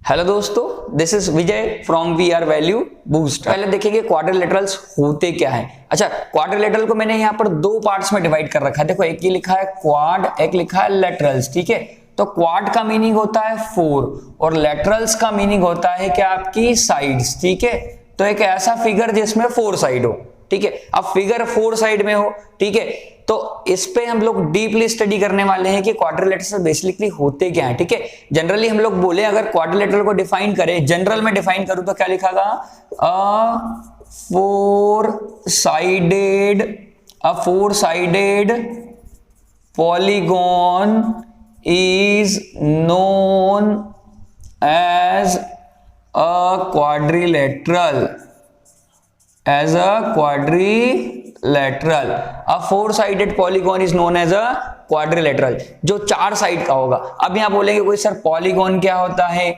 Hello दोस्तों, this is Vijay from we are value boost. पहले देखेंगे क्वाड्रिलेटरल्स होते क्या है। अच्छा, क्वाड्रिलेटरल को मैंने यहाँ पर दो पार्ट्स में डिवाइड कर रखा है। देखो, एक ये लिखा है क्वाड, एक लिखा है लेटरल्स। ठीक है, तो क्वाड का मीनिंग होता है 4 और लेटरल्स का मीनिंग होता है क्या, आपकी साइड्स। ठीक है, तो एक ऐसा फिगर जिसमें 4 साइड हो। ठीक है, अब फिगर 4 साइड में हो, ठीक है, तो इस पे हम लोग डीपली स्टडी करने वाले हैं कि क्वाड्रिलेटरल्स बेसिकली होते क्या हैं। ठीक है, जनरली हम लोग बोले अगर क्वाड्रिलेटरल को डिफाइन करें, जनरल में डिफाइन करूं तो क्या लिखागा, four sided polygon is known as a quadrilateral, as a quadrilateral. A four-sided polygon is known as a quadrilateral. जो 4 साइड का होगा। अब यहां बोलेंगे कोई सर पॉलीगॉन क्या होता है,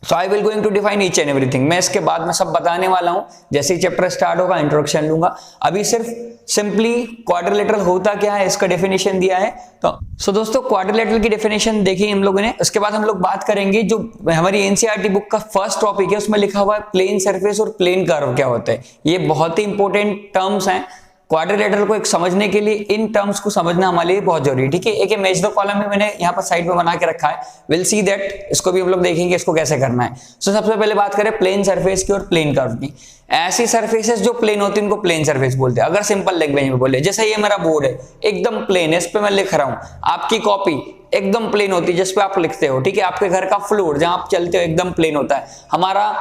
so I will going to define each and everything. मैं इसके बाद में सब बताने वाला हूं, जैसे ही चैप्टर स्टार्ट होगा इंट्रोडक्शन लूंगा। अभी सिर्फ सिंपली क्वाड्रिलेटरल होता क्या है इसका डेफिनेशन दिया है। तो दोस्तों, क्वाड्रिलेटरल की डेफिनेशन देखी हम लोगों ने। उसके बाद हम लोग बात करेंगे जो हमारी एनसीईआरटी बुक का फर्स्ट टॉपिक है, उसमें लिखा हुआ है प्लेन सरफेस और प्लेन कर्व क्या होता है। ये बहुत ही इंपॉर्टेंट टर्म्स हैं। क्वाड्रिलेटरल को एक समझने के लिए इन टर्म्स को समझना हमारे लिए बहुत जरूरी है। ठीक है, एक इमेज द कॉलम में मैंने यहाँ पर साइड में बना के रखा है, विल सी दैट, इसको भी हम लोग देखेंगे इसको कैसे करना है। सो सबसे पहले बात करें प्लेन सरफेस की और प्लेन कर्व की। ऐसी सरफेसेस जो प्लेन होती है उनको प्लेन सरफेस बोलते हैं। अगर सिंपल लैंग्वेज में बोले, जैसे ये मेरा बोर्ड है एकदम प्लेन है, इस पे मैं लिख रहा हूं, आपकी कॉपी एकदम प्लेन होती है जिसपे आप लिखते हो। ठीक है, आपके घर का फ्लोर जहां आप चलते हो एकदम प्लेन होता है। हमारा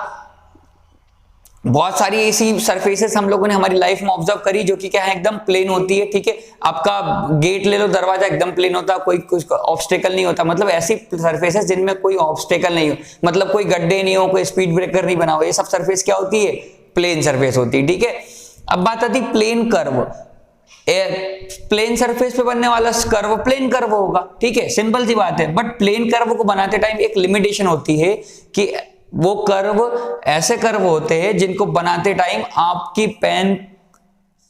बहुत सारी ऐसी सरफेसेस हम लोगों ने हमारी लाइफ में ऑब्जर्व करी जो कि क्या है, एकदम प्लेन होती है। ठीक है, आपका गेट ले लो, दरवाजा एकदम प्लेन होता है, कोई कुछ ऑब्स्टेकल नहीं होता। मतलब ऐसी सरफेसेस जिनमें कोई ऑब्स्टेकल नहीं हो, मतलब कोई गड्ढे नहीं हो, कोई स्पीड ब्रेकर नहीं बना हो, ये सब सरफेस क्या होती है, प्लेन सरफेस होती है। ठीक है, अब बात आती है प्लेन कर्व। प्लेन सरफेस पे बनने वाला कर्व प्लेन कर्व होगा। ठीक है, सिंपल सी बात है। बट प्लेन कर्व को बनाते टाइम एक लिमिटेशन होती है कि वो कर्व ऐसे कर्व होते हैं जिनको बनाते टाइम आपकी पेन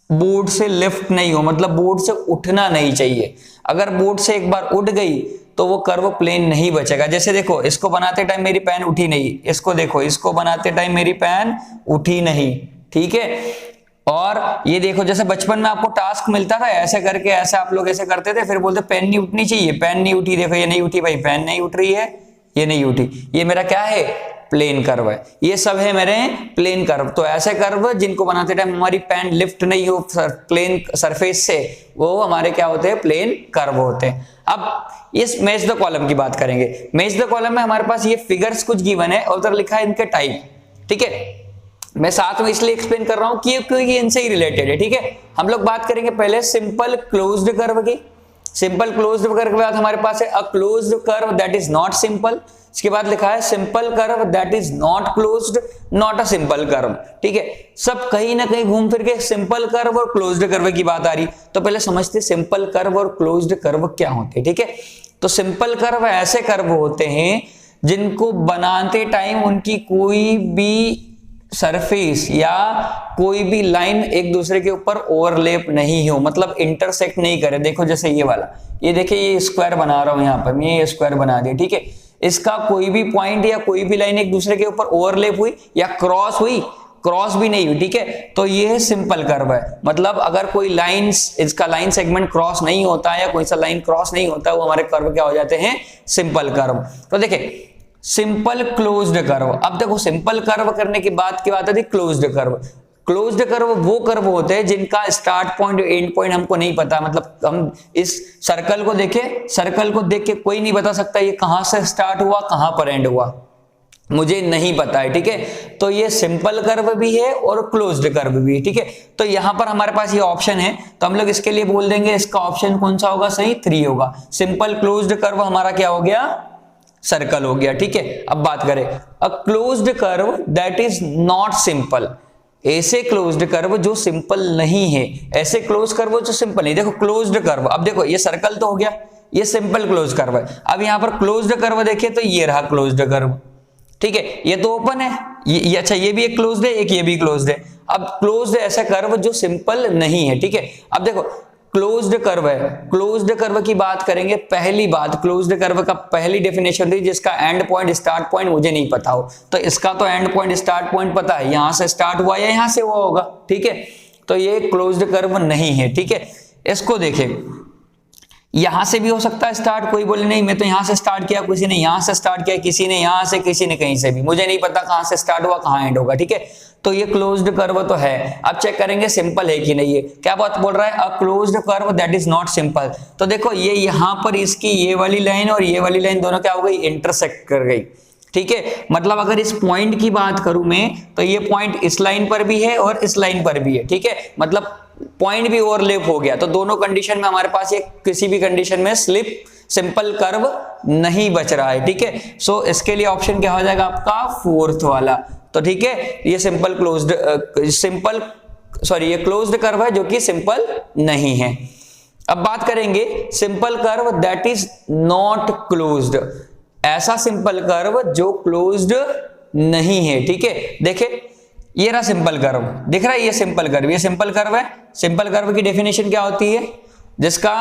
बोर्ड से लिफ्ट नहीं हो, मतलब बोर्ड से उठना नहीं चाहिए। अगर बोर्ड से एक बार उठ गई तो वो कर्व प्लेन नहीं बचेगा। जैसे देखो, इसको बनाते टाइम मेरी पेन उठी नहीं, इसको देखो, इसको बनाते टाइम मेरी पेन उठी नहीं। ठीक है, और ये देखो, जैसे बचपन में आपको टास्क मिलता था ऐसे करके, ऐसे आप लोग ऐसे करते थे, फिर बोलते पेन नहीं उठनी चाहिए, पेन नहीं उठी, देखो ये नहीं उठी भाई, पेन नहीं उठ रही है, ये नहीं उठी, ये मेरा क्या है, प्लेन कर्व है। ये सब है मेरे प्लेन कर्व। तो ऐसे कर्व जिनको बनाते टाइम हमारी पेन लिफ्ट नहीं हो प्लेन सरफेस से, वो हमारे क्या होते हैं, प्लेन कर्व होते हैं। अब इस मैच द कॉलम की बात करेंगे। मैच द कॉलम में हमारे पास ये फिगर्स कुछ गिवन है और उधर लिखा है इनके टाइप। ठीक है, मैं साथ में इसलिए एक्सप्लेन कर रहा हूं कि क्योंकि इनसे ही रिलेटेड है। ठीक है, हम लोग बात करेंगे पहले सिंपल क्लोज्ड कर्व की। सिंपल क्लोज्ड कर्व के बाद हमारे पास है a closed curve that is not simple. इसके बाद लिखा है simple curve that is not closed, not a simple curve. ठीक है, सब कहीं ना कहीं घूम फिर के सिंपल कर्व और क्लोज्ड कर्व की बात आ रही। तो पहले समझते सिंपल कर्व और क्लोज्ड कर्व क्या होते हैं। ठीक है, तो सिंपल कर्व ऐसे कर्व होते हैं जिनको बनाते टाइम उनकी कोई भी सरफेस या कोई भी लाइन एक दूसरे के ऊपर ओवरलैप नहीं हो, मतलब इंटरसेक्ट नहीं करे। देखो जैसे ये वाला, ये देखिए, ये स्क्वायर बना रहा हूं यहां पर मैं, ये स्क्वायर बना दिया। ठीक है, इसका कोई भी पॉइंट या कोई भी लाइन एक दूसरे के ऊपर ओवरलैप हुई या क्रॉस हुई, क्रॉस भी नहीं हुई। ठीक है, तो ये सिंपल कर्व है। मतलब अगर कोई लाइन, इसका लाइन सेगमेंट क्रॉस नहीं होता है या कोई सा लाइन क्रॉस नहीं होता, वो हमारे कर्व क्या हो जाते हैं, सिंपल कर्व। तो देखिए सिंपल क्लोज्ड कर्व। अब देखो, सिंपल कर्व करने की बात आती है क्लोज्ड कर्व। क्लोज्ड कर्व वो कर्व होते हैं जिनका स्टार्ट पॉइंट एंड पॉइंट हमको नहीं पता। मतलब हम इस सर्कल को देखें, सर्कल को देख के कोई नहीं बता सकता ये कहां से स्टार्ट हुआ, कहां पर एंड हुआ, मुझे नहीं पता है। ठीक है, तो ये सिंपल कर्व भी है और क्लोज्ड कर्व भी है। ठीक है, तो यहां पर हमारे पास ये ऑप्शन है, तो हम लोग इसके लिए बोल देंगे इसका ऑप्शन कौन सा होगा, सही 3 होगा। सिंपल क्लोज्ड कर्व हमारा क्या हो गया, सर्कल हो गया। ठीक है, अब बात करें a closed curve that is not simple. ऐसे क्लोज्ड कर्व जो सिंपल नहीं है, ऐसे क्लोज कर्व जो सिंपल नहीं। देखो क्लोज्ड कर्व, अब देखो ये सर्कल तो हो गया, ये सिंपल क्लोज कर्व है। अब यहां पर क्लोज्ड कर्व देखिए तो ये रहा क्लोज्ड कर्व। ठीक है, ये तो ओपन है, ये अच्छा, ये भी एक क्लोज्ड है, एक ये भी क्लोज्ड है। अब क्लोज्ड ऐसा कर्व जो सिंपल नहीं है। ठीक है, अब देखो क्लोज्ड कर्व है, क्लोज्ड कर्व की बात करेंगे। पहली बात, क्लोज्ड कर्व का पहली डेफिनेशन थी जिसका एंड पॉइंट स्टार्ट पॉइंट मुझे नहीं पता हो, तो इसका तो एंड पॉइंट स्टार्ट पॉइंट पता है, यहां से स्टार्ट हुआ या यहां से हुआ होगा, ठीक है। तो ये क्लोज्ड कर्व नहीं है, ठीक है। इसको देखें, यहां से भी हो सकता है स्टार्ट, कोई बोले नहीं मैं तो यहां से स्टार्ट किया, किसी ने यहां से स्टार्ट किया, किसी ने यहां से, किसी ने कहीं से भी, मुझे नहीं पता कहां से स्टार्ट हुआ कहां एंड होगा, ठीक है। तो ये क्लोज्ड कर्व तो है। अब चेक करेंगे सिंपल है कि नहीं है। क्या बात बोल रहा है, a closed curve that is not simple. तो देखो ये यहां पर इसकी ये वाली लाइन और ये वाली लाइन दोनों क्या हो गई, इंटरसेक्ट कर गई, ठीक है। मतलब अगर इस पॉइंट की बात करूं मैं, तो ये पॉइंट इस लाइन पर भी है और इस लाइन पर भी है, ठीक है। मतलब पॉइंट भी ओवरलैप हो गया, तो दोनों कंडीशन में हमारे पास ये किसी भी कंडीशन में स्लिप सिंपल कर्व नहीं बच रहा है, ठीक है। सो इसके लिए ऑप्शन क्या हो जाएगा आपका, फोर्थ वाला। तो ठीक है, ये ये क्लोज्ड कर्व है जो कि सिंपल नहीं है। अब बात करेंगे simple curve that is not closed, ऐसा सिंपल कर्व जो क्लोज्ड नहीं है, ठीक है। देखे ये रहा सिंपल कर्व, दिख रहा है ये सिंपल कर्व, ये सिंपल कर्व है। सिंपल कर्व की डेफिनेशन क्या होती है, जिसका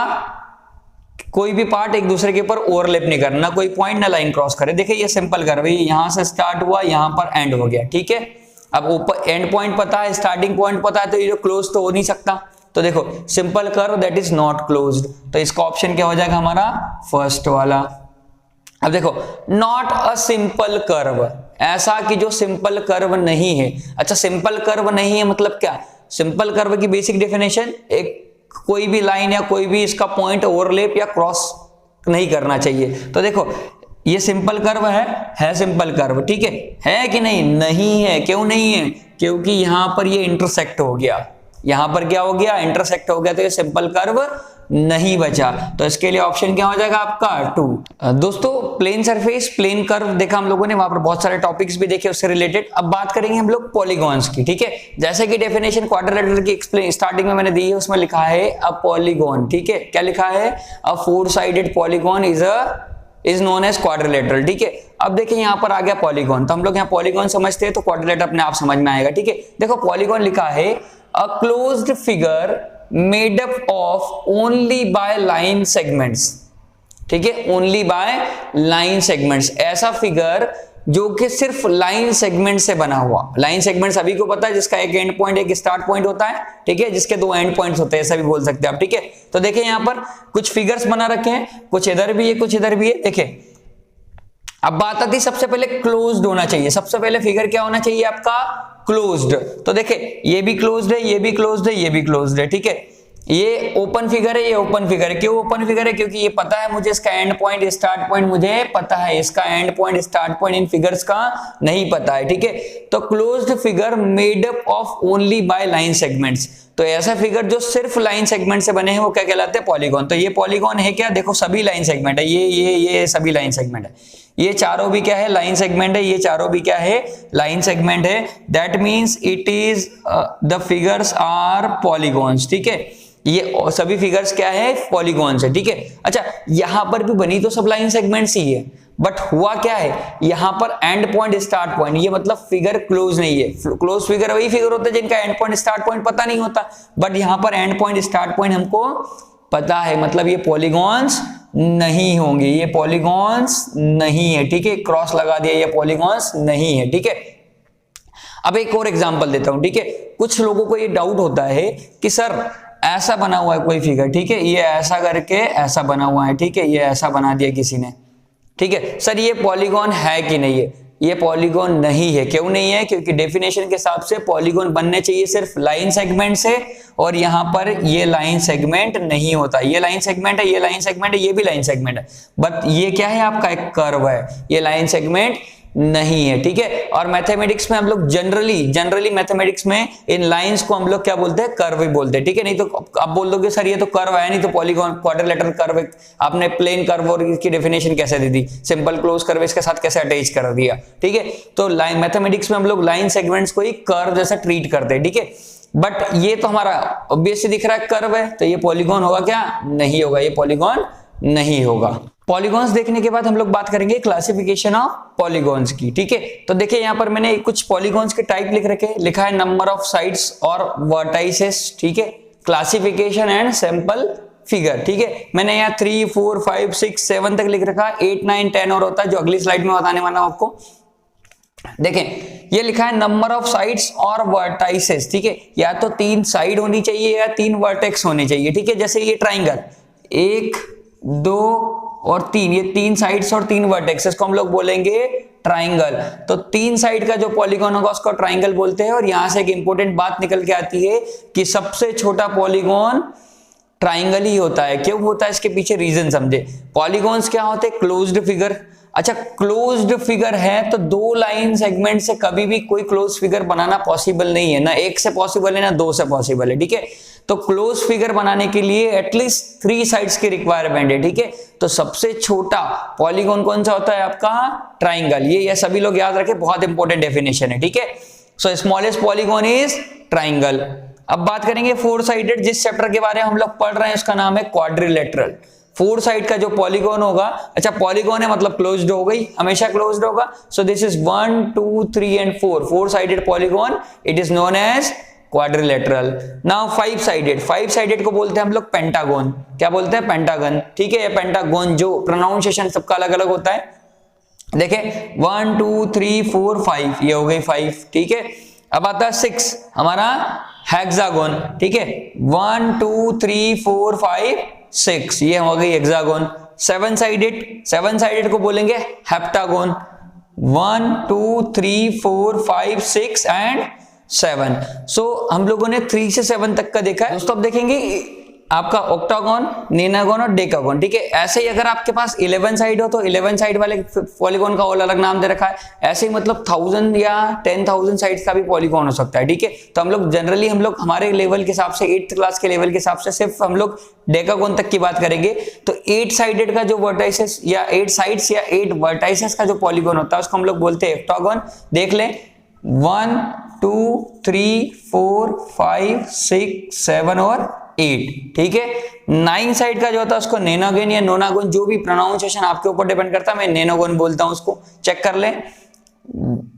कोई भी पार्ट एक दूसरे के ऊपर ओवरलैप नहीं करना, ना कोई पॉइंट ना लाइन क्रॉस करे। देखिए ये सिंपल कर्व है, यहां से स्टार्ट हुआ यहां पर एंड हो गया, ठीक है। अब ऊपर एंड पॉइंट पता है, स्टार्टिंग पॉइंट पता है, तो ये जो क्लोज तो हो नहीं सकता। तो देखो simple curve that is not closed, तो इसका ऑप्शन क्या हो जाएगा हमारा, फर्स्ट वाला। अब देखो नॉट अ सिंपल कर्व, ऐसा कि जो सिंपल कर्व नहीं है। अच्छा सिंपल कर्व नहीं है मतलब क्या, सिंपल कर्व की बेसिक डेफिनेशन, एक कोई भी लाइन या कोई भी इसका पॉइंट ओवरलैप या क्रॉस नहीं करना चाहिए। तो देखो ये सिंपल कर्व है सिंपल कर्व, ठीक है कि नहीं, नहीं है। क्यों नहीं है, क्योंकि यहां पर ये इंटरसेक्ट हो गया, यहां पर क्या हो गया, इंटरसेक्ट हो गया, तो ये सिंपल कर्व नहीं बचा। तो इसके लिए ऑप्शन क्या हो जाएगा आपका 2। दोस्तों प्लेन सरफेस, प्लेन कर्व देखा हम लोगों ने, वहां पर बहुत सारे टॉपिक्स भी देखे उससे रिलेटेड। अब बात करेंगे हम लोग पॉलीगॉन्स की, ठीक है। जैसे कि डेफिनेशन क्वाड्रिलेटरल की एक्सप्लेन स्टार्टिंग में मैंने दी है, उसमें लिखा है अ पॉलीगॉन, ठीक है। क्या लिखा है, a four sided polygon is known as quadrilateral, ठीक है। अब देखिए यहाँ पर आ गया पॉलीगॉन, तो हम लोग यहाँ पॉलीगॉन समझते हैं तो क्वाड्रिलेटरल अपने आप समझ में आएगा, ठीक है। देखो पॉलीगॉन लिखा है a closed figure made up of only by line segments, ठीक है, ओनली बाय लाइन सेगमेंट्स। ऐसा फिगर जो कि सिर्फ लाइन सेगमेंट से बना हुआ, लाइन सेगमेंट सभी को पता है, जिसका एक एंड पॉइंट एक स्टार्ट पॉइंट होता है, ठीक है, जिसके दो एंड पॉइंट्स होते हैं, ऐसा भी बोल सकते हैं आप, ठीक है। तो देखिए यहाँ पर कुछ फिगर्स बना रखे हैं, कुछ इधर भी है कुछ इधर भी है, देखिए। अब बात आती सबसे पहले क्लोज्ड होना चाहिए, सबसे पहले फिगर क्या होना चाहिए आपका, क्लोज्ड। तो देखिए ये भी क्लोज्ड है, ये भी क्लोज्ड है, ये भी क्लोज्ड है, ठीक है। ये ओपन फिगर है, ये ओपन फिगर है। क्यों ओपन फिगर है, क्योंकि ये पता है मुझे इसका एंड पॉइंट स्टार्ट पॉइंट मुझे पता है, इसका and point start point in figures का नहीं पता है, ठीक है। तो closed figure made up of only by line segments, तो ऐसा फिगर जो सिर्फ लाइन सेगमेंट से बने हैं वो क्या कहलाते हैं, पॉलीगॉन। तो ये पॉलीगॉन है क्या, देखो सभी लाइन सेगमेंट है, ये सभी लाइन सेगमेंट है, ये चारों भी क्या है, लाइन सेगमेंट है, ये चारों भी क्या है, लाइन सेगमेंट है। That means it is the figures are polygons, ठीक है। ये सभी फिगर्स क्या है, पॉलीगॉन्स है, ठीक है। अच्छा यहां पर भी बनी तो सब लाइन सेगमेंट्स ही है, बट हुआ क्या है, यहां पर एंड पॉइंट स्टार्ट पॉइंट, ये मतलब फिगर क्लोज नहीं है। क्लोज फिगर वही फिगर होता है जिनका एंड पॉइंट स्टार्ट पॉइंट पता नहीं होता, बट यहां पर एंड पॉइंट स्टार्ट पॉइंट हमको पता है, मतलब ये पॉलीगॉन्स नहीं होंगे, ये पॉलीगॉन्स नहीं है, ठीक है। क्रॉस लगा दिया, ये पॉलीगॉन्स नहीं है, ठीक है। अब एक और एग्जांपल देता हूं, ठीक है। कुछ लोगों को ये डाउट होता है कि सर ऐसा बना हुआ है कोई फिगर, ठीक है, ये ऐसा करके ऐसा बना हुआ है, ठीक है, ये ऐसा बना दिया किसी ने, ठीक है। सर ये पॉलीगॉन है कि नहीं है, ये पॉलीगॉन नहीं है। क्यों नहीं है, क्योंकि डेफिनेशन के हिसाब से पॉलीगॉन बनने चाहिए सिर्फ लाइन सेगमेंट से, और यहां पर ये लाइन सेगमेंट नहीं होता। ये लाइन सेगमेंट है, ये लाइन सेगमेंट है, ये भी लाइन सेगमेंट है, बट ये क्या है आपका एक कर्व है, ये लाइन सेगमेंट नहीं है, ठीक है। और मैथमेटिक्स में हम लोग जनरली मैथमेटिक्स में इन लाइंस को हम लोग क्या बोलते हैं, कर्व ही बोलते हैं, ठीक है। नहीं तो आप बोल दोगे सर ये तो कर्व है नहीं, तो पॉलीगॉन क्वाड्रिलेटरल कर्व, आपने प्लेन कर्व और इसकी डेफिनेशन कैसे दे दी, सिंपल क्लोज कर्व इसके साथ कैसे अटैच कर दिया, ठीक है। तो लाइन मैथमेटिक्स में हम लोग लाइन सेगमेंट्स को ही कर्व जैसा ट्रीट करते हैं, ठीक है। बट ये तो हमारा ऑब्वियसली दिख रहा है कर्व है, तो ये पॉलीगॉन होगा क्या, नहीं होगा, ये पॉलीगॉन नहीं होगा। पॉलीगॉन्स देखने के बाद हम लोग बात करेंगे क्लासिफिकेशन ऑफ पॉलीगॉन्स की, ठीक है। तो देखिए यहाँ पर मैंने कुछ पॉलीगॉन्स के टाइप लिख रखे, लिखा है नंबर ऑफ साइड्स और वर्टाइसेस, ठीक है। क्लासिफिकेशन एंड सैंपल फिगर, ठीक है। मैंने यहाँ 3, 4, 5, 6, 7 तक लिख रखा है, 8, 9, 10 और होता है जो अगली स्लाइड में बताने वाला हूं आपको। देखें ये लिखा है नंबर ऑफ साइड्स और वर्टाइसेस, ठीक है। या तो 3 साइड होनी चाहिए या 3 वर्टेक्स होने चाहिए, ठीक है। जैसे ये ट्राइंगल 1, 2 और 3, ये 3 साइड्स और 3 वर्टेक्सेस को हम लोग बोलेंगे ट्राइंगल। तो 3 साइड का जो पॉलीगॉन होगा उसको ट्राइंगल बोलते हैं। और यहां से एक इंपॉर्टेंट बात निकल के आती है कि सबसे छोटा पॉलीगॉन ट्राइंगल ही होता है। क्यों होता है, इसके पीछे रीजन समझे। पॉलीगॉन्स क्या होते हैं, क्लोज्ड फिगर। अच्छा क्लोज्ड फिगर है तो 2 लाइन सेगमेंट से कभी भी कोई क्लोज फिगर बनाना पॉसिबल नहीं है, ना 1 से पॉसिबल है ना 2 से पॉसिबल है, ठीक है। तो क्लोज फिगर बनाने के लिए एटलीस्ट 3 साइड्स की रिक्वायरमेंट है, ठीक है। तो सबसे छोटा पॉलीगॉन कौन सा होता है आपका, ट्राइंगल। ये सभी लोग याद रखें, बहुत इंपॉर्टेंट डेफिनेशन है, ठीक है। सो स्मॉलेस्ट पॉलीगॉन इज ट्राइंगल। अब बात करेंगे 4 साइडेड, जिस चैप्टर के बारे में हम लोग पढ़ रहे हैं उसका नाम है क्वाड्रिलेटरल। 4 साइड का जो पॉलीगॉन होगा, अच्छा पॉलीगॉन है मतलब क्लोज्ड हो गई, हमेशा क्लोज्ड होगा। So this is 1, 2, 3 and 4 sided polygon, it is known as quadrilateral. Now 5 sided, 5 sided को बोलते हैं हम लोग पेंटागन। क्या बोलते हैं, पेंटागन, ठीक है। ये पेंटागन जो प्रोनाउंसिएशन सबका अलग अलग होता है। देखे 1, 2, 3, 4, 5, ये हो गई 5, ठीक है। अब आता है 6 हमारा हेक्सागोन, ठीक है। 1, 2, 3, 4, 5, 6, ये हो गई हेक्सागोन। 7 साइडेड को बोलेंगे हेप्टागोन। 1, 2, 3, 4, 5, 6 एंड 7। सो हम लोगों ने 3 से 7 तक का देखा है दोस्तों। अब देखेंगे आपका ऑक्टागोन, नेनागोन और डेकागोन, ठीक है। ऐसे ही अगर आपके पास 11 साइड हो तो 11 साइड वाले पॉलीगॉन का और अलग नाम दे रखा है। ऐसे ही मतलब 1000 या 10,000 साइड्स का भी पॉलीगॉन हो सकता है, ठीक है। तो हम लोग जनरली हमारे लेवल के हिसाब से 8th क्लास के लेवल के हिसाब से सिर्फ हम लोग डेकागोन तक की बात करेंगे। तो 8 साइडेड का जो वर्टाइसेस या 8 साइड्स या 8 वर्टाइसेस का जो पॉलीगॉन होता है उसको हम लोग बोलते हैं ऑक्टागोन। देख लें 1, 2, 3, 4, 5, 6, 7 और 8, ठीक है। 9 साइड का जो होता है उसको नेनागोन या नोनागोन, जो भी प्रोनाउंसिएशन आपके ऊपर डिपेंड करता है, मैं नेनागोन बोलता हूं, उसको चेक कर लें।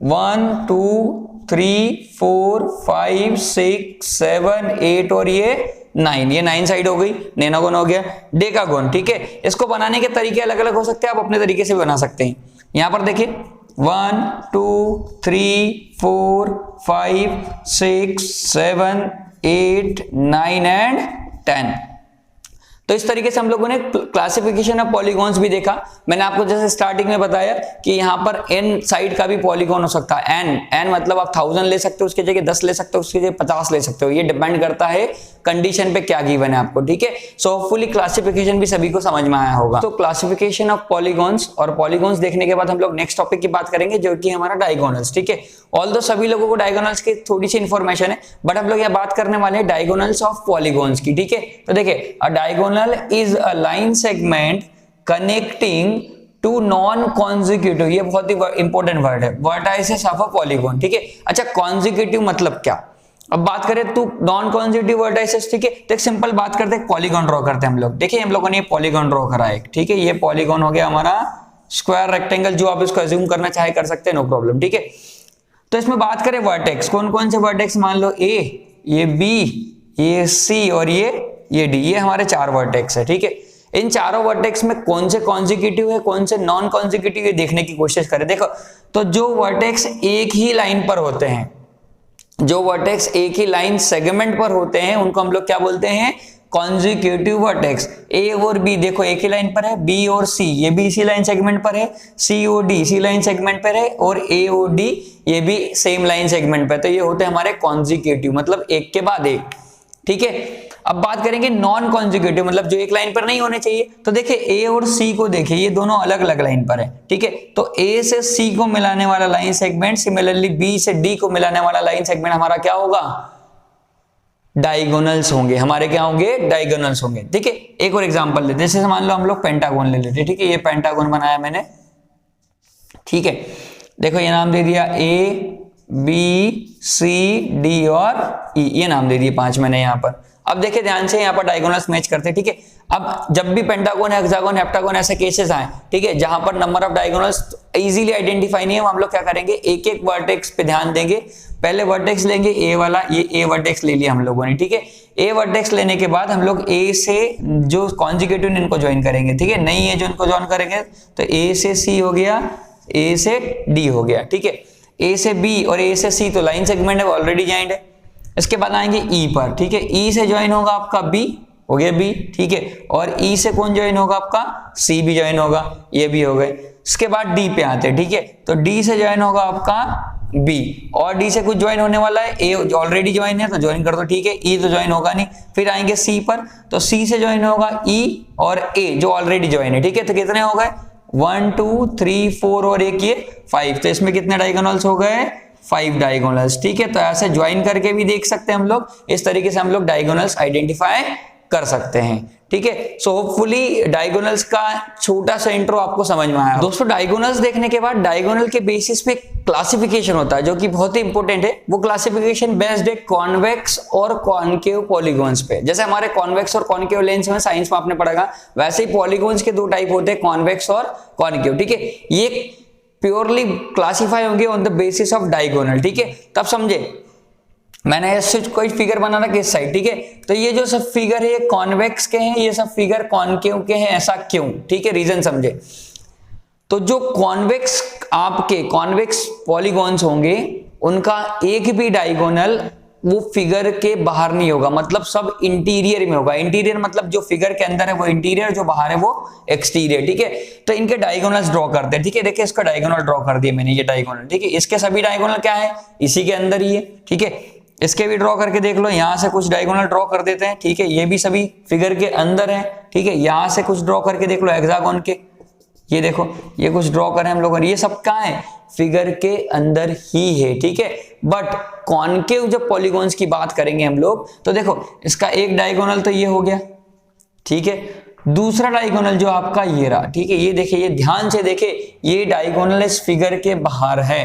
1, 2, 3, 4, 5, 6, 7, 8 और ये 9, ये 9 साइड हो गई, नेनागोन हो गया। डेकागोन, ठीक है। इसको बनाने के तरीके अलग अलग हो सकते हैं, आप अपने तरीके से भी बना सकते हैं। यहां पर देखिए 1, 2, 3, 4, 5, 6, 7, 8, 9 एंड 10। तो इस तरीके से हम लोगों ने क्लासिफिकेशन ऑफ पॉलीगॉन्स भी देखा। मैंने आपको जैसे स्टार्टिंग में बताया कि यहाँ पर n साइड का भी पॉलीगॉन हो सकता है। n मतलब आप 1000 ले सकते हो, उसके जगह 10 ले सकते हो, उसके जगह 50 ले सकते हो। ये डिपेंड करता है कंडीशन पे क्या गिवन है आपको, ठीक है। सो होपफुली क्लासिफिकेशन भी सभी को समझ में आया होगा। तो क्लासिफिकेशन ऑफ पॉलीगॉन्स, और पॉलीगॉन्स देखने के बाद हम लोग नेक्स्ट टॉपिक की बात करेंगे जो कि हमारा डायगोनल्स, ठीक है। ऑल्दो सभी लोगों को डायगोनल्स की थोड़ी सी इंफॉर्मेशन है, बट हम लोग यहाँ बात करने वाले हैं डायगोनल्स ऑफ पॉलीगॉन्स की, ठीक है। तो देखिए a diagonal is a line segment connecting two non consecutive, ये बहुत ही इंपॉर्टेंट वर्ड है, वर्टाइसेस ऑफ अ पॉलीगॉन, ठीक है। अच्छा कॉन्जिक्यूटिव मतलब क्या, अब बात करें तो नॉन कॉन्जिक्यूटिव वर्टाइसेस, ठीक है। तो एक सिंपल बात करते हैं, पॉलीगॉन ड्रॉ करते हैं हम लोग। देखिए हम लोगों ने पॉलीगॉन ड्रॉ करा है, ठीक है। ये पॉलीगॉन हो गया हमारा स्क्वायर रेक्टेंगल, जो आप इसको अज्यूम करना चाहे कर सकते हैं, नो प्रॉब्लम, ठीक है। तो इसमें बात करें वर्टेक्स, कौन कौन से वर्टेक्स, मान लो ए, ये बी, ये सी और ये डी, ये हमारे 4 वर्टेक्स है, ठीक है। इन चारों वर्टेक्स में कौन से कॉन्जिक्यूटिव है, कौन से नॉन कॉन्जिक्यूटिव है, देखने की कोशिश करें। देखो तो जो वर्टेक्स एक ही लाइन पर होते हैं, जो वर्टेक्स एक ही लाइन सेगमेंट पर होते हैं, उनको हम लोग क्या बोलते हैं, कॉन्जिक्यूटिव वर्टेक्स। ए और बी देखो एक ही लाइन पर है, बी और सी ये भी इसी लाइन सेगमेंट पर है, सी और डी इसी लाइन सेगमेंट पर है, और ए और डी ये भी सेम लाइन सेगमेंट पर। तो ये होते हैं हमारे कॉन्जिक्यूटिव, मतलब एक के बाद एक, ठीक है। अब बात करेंगे नॉन कॉन्जिक्यूटिव, मतलब जो एक लाइन पर नहीं होने चाहिए। तो देखिए ए और सी को देखिए, ये दोनों अलग अलग लाइन पर है, ठीक है। तो ए से सी को मिलाने वाला लाइन सेगमेंट, सिमिलरली बी से डी को मिलाने वाला लाइन सेगमेंट हमारा क्या होगा, डायगोनल्स होंगे, हमारे क्या होंगे, डायगोनल्स होंगे, ठीक है। एक और एग्जांपल लेते हैं, जैसे मान लो हम लोग पेंटागन ले लेते हैं, ठीक है। ये पेंटागन बनाया मैंने, ठीक है। देखो ये नाम दे दिया ए बी सी डी और ई, ये नाम दे दिए 5 मैंने यहाँ पर। अब देखिए ध्यान से, यहाँ पर डायगोनल्स मैच करते हैं, ठीक है। अब जब भी पेंटागन, हेक्सागन, हेप्टागन ऐसे केसेस आए, ठीक है, जहां पर number of diagonals easily identify नहीं है, हम लोग क्या करेंगे, एक एक वर्टेक्स पे ध्यान देंगे। पहले वर्टेक्स लेंगे ए वाला, ये ए वर्टेक्स ले लिया हम लोगों ने, ठीक है। ए वर्टेक्स लेने के बाद हम लोग ए से जो कॉन्जुगेटिव इनको ज्वाइन करेंगे, ठीक है, नहीं है जो इनको ज्वाइन करेंगे, तो ए से सी हो गया, ए से डी हो गया, ठीक है। ए से बी और ए से सी तो लाइन सेगमेंट है, ऑलरेडी ज्वाइंट है। इसके बाद आएंगे ई पर, ठीक है, ई से ज्वाइन होगा आपका बी, हो गया बी, ठीक है, और ई से कौन ज्वाइन होगा आपका, सी भी ज्वाइन होगा, ये भी हो गए। इसके बाद डी पे आते हैं, ठीक है, तो डी से ज्वाइन होगा आपका बी, और डी से कुछ ज्वाइन होने वाला है, ए ऑलरेडी ज्वाइन है तो ज्वाइन कर दो, ठीक है, ई तो ज्वाइन होगा नहीं। फिर आएंगे सी पर, तो सी से ज्वाइन होगा ई और ए जो ऑलरेडी ज्वाइन है, ठीक है, तो कितने हो गए 1 2 3 4 और एक ये 5, तो इसमें कितने डायगोनल्स हो गए 5 डायगोनल्स, ठीक है। तो ऐसे ज्वाइन करके भी देख सकते हैं हम लोग, इस तरीके से हम लोग डायगोनल्स आइडेंटिफाई कर सकते हैं, ठीक है। सो होपफुली डायगोनल्स का छोटा सा इंट्रो आपको समझ में आया। दोस्तों डायगोनल्स देखने के बाद डायगोनल के बेसिस पे क्लासिफिकेशन होता है जो कि बहुत ही इंपॉर्टेंट है। वो क्लासिफिकेशन बेस्ड है कॉन्वेक्स और कॉनकेव पॉलीगॉन्स पे। जैसे हमारे कॉन्वेक्स और कॉनकेव लेंस में साइंस में आपने पढ़ा, वैसे ही पॉलीगॉन्स के दो टाइप होते हैं, कॉन्वेक्स और कॉनकेव, ठीक है। ये प्योरली क्लासिफाई होंगे on the basis of diagonal, ठीक है। तब समझे मैंने ऐसे कोई फिगर बनाना किस साइड, ठीक है, तो ये जो सब फिगर है ये कॉन्वेक्स के हैं, ये सब फिगर कॉनकेव के हैं, ऐसा क्यों, ठीक है, रीजन समझे। तो जो कॉन्वेक्स आपके कॉन्वेक्स पॉलीगॉन्स होंगे उनका एक भी डायगोनल वो फिगर के बाहर नहीं होगा, मतलब सब इंटीरियर में होगा। इंटीरियर मतलब जो फिगर के अंदर है वो इंटीरियर, जो बाहर है वो एक्सटीरियर, ठीक है। तो इनके डायगोनल्स ड्रॉ करते हैं, ठीक है। देखिए इसका डायगोनल ड्रॉ कर दिया मैंने, ये डायगोनल, ठीक है। इसके सभी डायगोनल क्या है, इसी के अंदर ही है, ठीक है। इसके भी ड्रॉ करके देख लो, यहां से कुछ डायगोनल ड्रॉ कर देते हैं, ठीक है, ये भी सभी फिगर के अंदर है, ठीक है। यहां से कुछ ड्रॉ करके देख लो हेक्सागोन के, ये देखो ये कुछ ड्रॉ करें हम लोग, ये सब कहां है, फिगर के अंदर ही है, ठीक है। बट कॉनकेव जब पॉलीगॉन्स की बात करेंगे हम लोग, तो देखो इसका एक डायगोनल तो ये हो गया, ठीक है। दूसरा डायगोनल जो आपका ये रहा, ठीक है, ये देखिए, ये ध्यान से देखे, ये डायगोनल इस फिगर के बाहर है,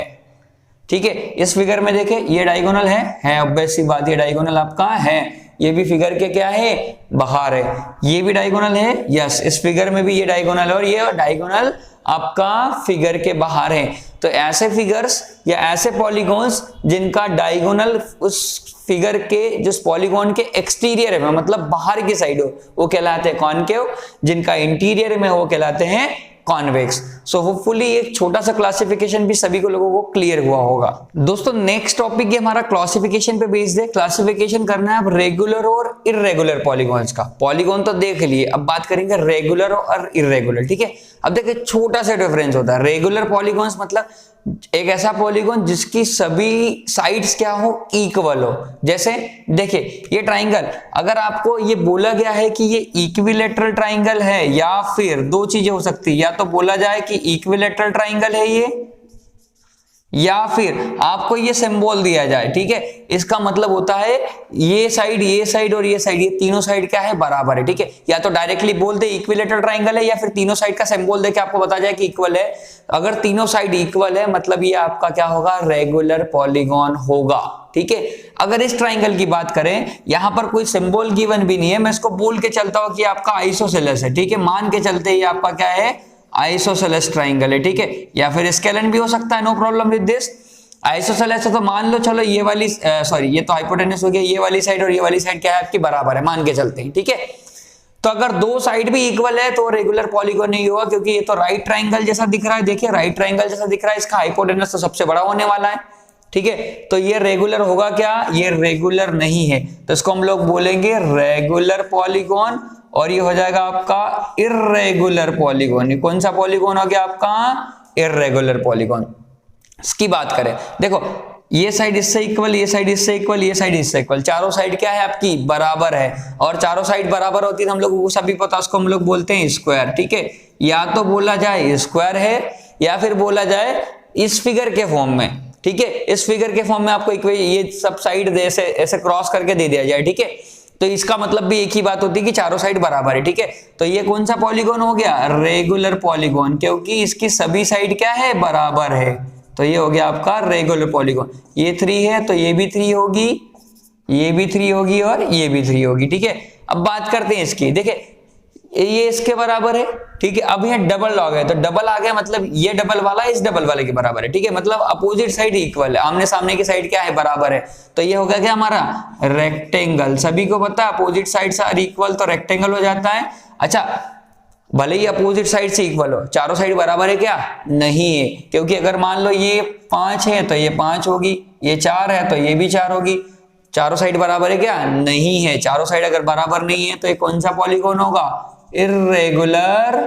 ठीक है। इस फिगर में देखे ये डायगोनल है ऑब्वियस सी बात, ये डायगोनल आपका है, ये भी फिगर के क्या है, बाहर है। ये भी डायगोनल है, यस, इस फिगर में भी ये डायगोनल है, और ये डायगोनल आपका फिगर के बाहर है। तो ऐसे फिगर्स या ऐसे पॉलीगॉन्स जिनका डायगोनल उस फिगर के जिस पॉलीगॉन के एक्सटीरियर में, मतलब बाहर की साइड हो, वो कहलाते हैं कॉनकेव, जिनका इंटीरियर में वो कहलाते हैं कॉन्वेक्स। सो होपफुली एक छोटा सा क्लासिफिकेशन भी सभी को लोगों को क्लियर हुआ होगा। दोस्तों नेक्स्ट टॉपिक ये हमारा क्लासिफिकेशन पे बेस्ड है। क्लासिफिकेशन करना है अब रेगुलर और इररेगुलर पॉलीगॉन्स का। पॉलीगॉन तो देख लिए, अब बात करेंगे रेगुलर और इररेगुलर, ठीक है। अब देखिए छोटा सा डिफरेंस होता है। रेगुलर पॉलीगॉन्स मतलब एक ऐसा पॉलीगॉन जिसकी सभी साइड्स क्या हो, इक्वल हो। जैसे देखिए ये ट्राइंगल, अगर आपको ये बोला गया है कि ये इक्विलेटरल ट्राइंगल है, या फिर दो चीजें हो सकती है, या तो बोला जाए कि इक्विलेटरल ट्राइंगल है ये, या फिर आपको ये सिंबल दिया जाए, ठीक है। इसका मतलब होता है ये साइड और ये साइड, ये तीनों साइड क्या है, बराबर है, ठीक है। या तो डायरेक्टली बोल दे इक्विलेटरल ट्राइंगल है, या फिर तीनों साइड का सिंबल देके आपको बता जाए कि इक्वल है। अगर तीनों साइड इक्वल है मतलब ये आपका क्या होगा, रेगुलर पॉलीगॉन होगा, ठीक है। अगर इस ट्राइंगल की बात करें, यहां पर कोई सिंबल गिवन भी नहीं है, मैं इसको बोल के चलता हूं कि आपका आइसोसेलेस है, ठीक है, मान के चलते ही आपका क्या है, आइसोसेलेस ट्राइंगल है, ठीक है। या फिर स्केलन भी हो सकता है, no problem with this. Isosceles है तो मान लो, चलो ये वाली सॉरी ये तो हाइपोटेनस हो गया, ये वाली साइड और ये वाली साइड क्या है आपकी, बराबर है, मान के चलते हैं, ठीक है। तो अगर दो साइड भी इक्वल है तो रेगुलर पॉलीगॉन नहीं होगा, क्योंकि ये तो राइट ट्राइंगल जैसा दिख रहा है, देखिए राइट ट्राइंगल जैसा दिख रहा है, इसका हाइपोटेनस तो सबसे बड़ा होने वाला है, ठीक है। तो ये रेगुलर होगा क्या, ये रेगुलर नहीं है, तो इसको हम लोग बोलेंगे रेगुलर पॉलीगॉन, और ये हो जाएगा आपका इर्रेगुलर पॉलीगॉन। ये कौन सा पॉलीगॉन हो गया आपका, इर्रेगुलर पॉलीगॉन। इसकी बात करें, देखो ये साइड इससे इक्वल, ये साइड इससे इक्वल, ये साइड इससे इक्वल, चारों साइड क्या है आपकी, बराबर है। और चारों साइड बराबर होती है हम लोगों को सभी पता, उसको हम लोग बोलते हैं स्क्वायर, ठीक है। या तो बोला जाए स्क्वायर है, या फिर बोला जाए इस फिगर के फॉर्म में, ठीक है। इस फिगर के फॉर्म में आपको ये सब साइड ऐसे क्रॉस करके दे दिया जाए, ठीक है। तो इसका मतलब भी एक ही बात होती है कि चारों साइड बराबर है, ठीक है। तो ये कौन सा पॉलीगॉन हो गया, रेगुलर पॉलीगॉन, क्योंकि इसकी सभी साइड क्या है, बराबर है। तो ये हो गया आपका रेगुलर पॉलीगॉन। ये 3 है तो ये भी 3 होगी, ये भी 3 होगी, और ये भी 3 होगी, ठीक है। अब बात करते हैं इसकी, देखिए ये इसके बराबर है, ठीक है। अब यहाँ डबल लॉग है, तो डबल आ गया, मतलब ये डबल वाला इस डबल वाले के बराबर है, ठीक है। मतलब अपोजिट साइड इक्वल है, आमने सामने की साइड क्या है, बराबर है। तो ये हो गया क्या हमारा रेक्टेंगल। सभी को पता है अपोजिट साइड आर इक्वल तो रेक्टेंगल हो जाता है। अच्छा, भले ही अपोजिट साइड से इक्वल हो, चारों साइड बराबर है क्या, नहीं है, क्योंकि अगर मान लो ये 5 है तो ये 5 होगी, ये 4 है तो ये भी 4 होगी। चारों साइड बराबर है क्या, नहीं है। चारों साइड अगर बराबर नहीं है तो ये कौन सा पॉलीगॉन होगा, इर्रेगुलर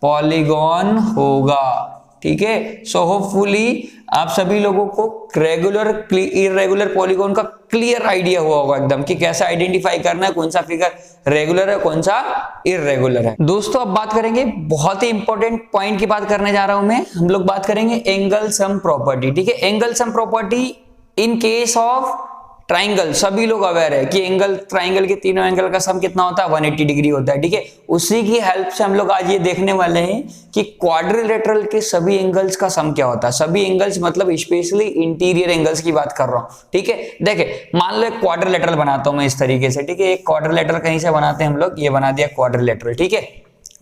पॉलीगॉन होगा, ठीक है। सो होपफुली आप सभी लोगों को रेगुलर इर्रेगुलर पॉलीगॉन का क्लियर आइडिया हुआ होगा एकदम, कि कैसे आइडेंटिफाई करना है कौन सा फिगर रेगुलर है कौन सा इर्रेगुलर है। दोस्तों अब बात करेंगे, बहुत ही इंपॉर्टेंट पॉइंट की बात करने जा रहा हूं मैं। हम लोग बात करेंगे एंगल सम प्रॉपर्टी, ठीक है। Angle sum property in case of triangle, सभी लोग अवेयर है कि एंगल ट्राइंगल के तीनों एंगल का सम कितना होता है, 180 डिग्री होता है, ठीक है। उसी की हेल्प से हम लोग आज ये देखने वाले हैं कि क्वाड्रिलेटरल के सभी एंगल्स का सम क्या होता है। सभी एंगल्स मतलब स्पेशली इंटीरियर एंगल्स की बात कर रहा हूं, ठीक है। देखे, मान लो एक क्वाड्रिलेटरल बनाता हूं मैं इस तरीके से, ठीक है। एक क्वाड्रिलेटरल कहीं से बनाते हैं हम लोग, ये बना दिया क्वाड्रिलेटरल, ठीक है,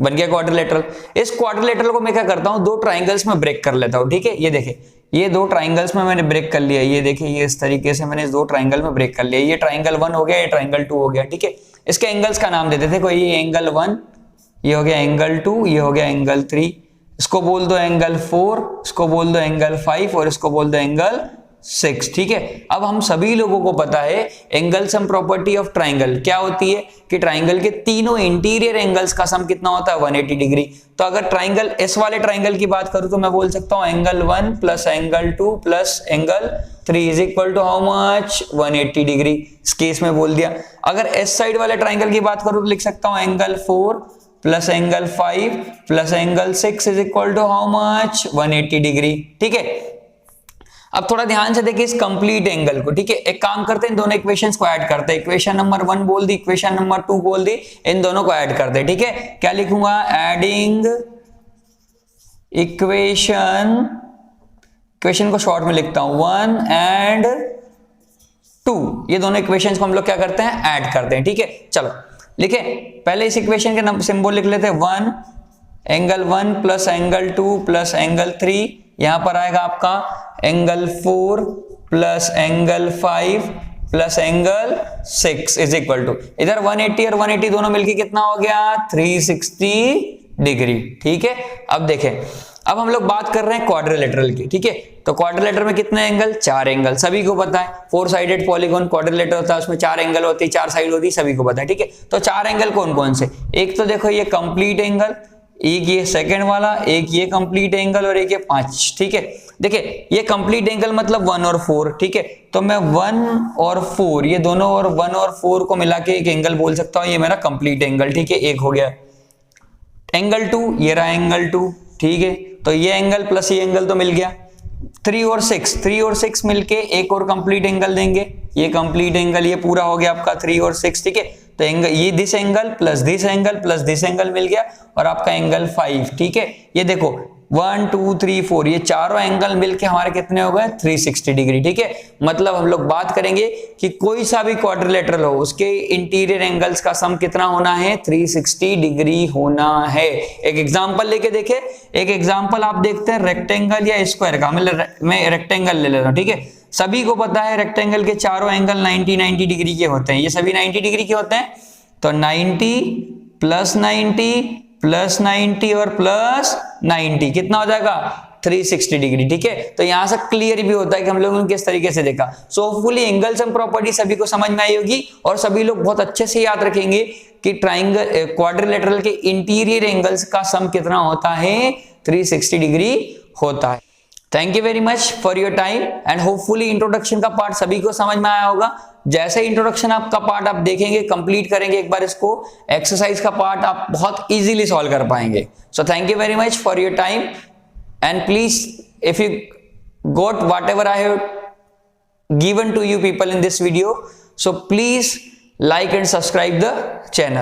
बन गया क्वाड्रिलेटरल। इस क्वाड्रिलेटरल को मैं क्या करता हूं, दो ट्राइंगल्स में ब्रेक कर लेता हूं, ठीक है। ये देखे, ये दो ट्राइंगल्स में मैंने ब्रेक कर लिया, ये देखिए, ये इस तरीके से मैंने इस दो ट्राइंगल में ब्रेक कर लिया। ये ट्राइंगल 1 हो गया, ये ट्राइंगल 2 हो गया, ठीक है। इसके एंगल्स का नाम दे देते, कोई ये एंगल 1, ये हो गया एंगल 2, ये हो गया एंगल 3, इसको बोल दो एंगल 4, इसको बोल दो एंगल 5 और इसको बोल दो एंगल 6, ठीक है। अब हम सभी लोगों को पता है angle sum property of triangle क्या होती है, कि ट्राइंगल के तीनों इंटीरियर एंगल्स का सम कितना होता है, 180 डिग्री। तो अगर ट्राइंगल, इस वाले ट्राइंगल की बात करूं तो मैं बोल सकता हूं angle 1 plus angle 2 plus angle 3 is equal to how much, 180 degree. इस केस में बोल दिया। अगर इस साइड वाले ट्राइंगल की बात करूं तो लिख सकता हूं angle 4 plus angle 5 plus angle 6 is equal to how much, 180 degree, ठीक है। अब थोड़ा ध्यान से देखिए इस कंप्लीट एंगल को, ठीक है। एक काम करते हैं, इन दोनों इक्वेशंस को ऐड करते हैं। इक्वेशन नंबर 1 बोल दी, इक्वेशन नंबर 2 बोल दी, इन दोनों को ऐड करते हैं, ठीक है। क्या लिखूंगा, एडिंग इक्वेशन को शॉर्ट में लिखता हूं 1 and 2, ये दोनों इक्वेशंस को हम लोग क्या करते हैं, ऐड करते हैं, ठीक है। चलो लिखे, पहले इस इक्वेशन के सिंबल लिख लेते हैं, 1 angle 1 plus angle 2 plus angle 3, यहां पर आएगा आपका angle 4 plus angle 5 plus angle 6 is equal to, इधर 180 और 180 दोनों मिलके कितना हो गया, 360 डिग्री, ठीक है। अब देखें, अब हम लोग बात कर रहे हैं क्वाड्रिलेटरल की, ठीक है। तो क्वाड्रिलेटरल में कितने एंगल, 4 एंगल, सभी को पता है। 4 साइडेड पॉलीगॉन क्वाड्रिलेटरल होता है, उसमें 4 एंगल होती है, 4 साइड होती है, सभी को पता है, ठीक है। तो 4 एंगल कौन कौन से, एक तो देखो ये कंप्लीट एंगल, एक ये सेकंड वाला, एक ये कंप्लीट एंगल और एक ये 5, ठीक है। देखिए ये कंप्लीट एंगल मतलब 1 और 4, ठीक है। तो मैं 1 और 4 ये दोनों और 1 और 4 को मिला के एक एंगल बोल सकता हूं, ये मेरा कंप्लीट एंगल, ठीक है, एक हो गया। एंगल 2, ये रहा एंगल 2, ठीक है। तो ये एंगल प्लस ये एंगल तो मिल गया। 3 और 6 मिलके एक और कंप्लीट एंगल देंगे, ये कंप्लीट एंगल ये पूरा हो गया आपका 3 और 6, ठीक है। तो एंगल ये this angle plus this angle plus this angle मिल गया और आपका एंगल 5, ठीक है। ये देखो 1 2 3 4 ये चारों एंगल मिलके हमारे कितने हो गए, 360 डिग्री, ठीक है। मतलब हम लोग बात करेंगे कि कोई सा भी क्वाड्रिलेटरल हो उसके इंटीरियर एंगल्स का सम कितना होना है, 360 डिग्री होना है। एक एग्जांपल लेके देखे, एक एग्जांपल आप देखते हैं रेक्टेंगल या स्क्वायर का। मैं रेक्टेंगल ले लेता हूं, ठीक है। सभी को पता है रेक्टेंगल के चारों एंगल 90 डिग्री के होते हैं, ये सभी 90 डिग्री के होते हैं। तो 90 प्लस 90 प्लस 90 और प्लस 90 कितना हो जाएगा, 360 डिग्री, ठीक है। तो यहां से क्लियर भी होता है कि हम लोगों ने किस तरीके से देखा। So hopefully angle sum property सभी को समझ में आई होगी और सभी लोग बहुत अच्छे से याद रखेंगे कि ट्राइंगल क्वाड्रिलेटरल के इंटीरियर एंगल्स का सम कितना होता है, 360 डिग्री होता है। Thank you very much for your time and hopefully introduction का पार्ट सभी को समझ में आया होगा। जैसे इंट्रोडक्शन आपका पार्ट आप देखेंगे, कंप्लीट करेंगे एक बार इसको, एक्सरसाइज का पार्ट आप बहुत इजीली सॉल्व कर पाएंगे। So thank you very much for your time and please if you got whatever I have given to you people in this video, so please like and subscribe the channel.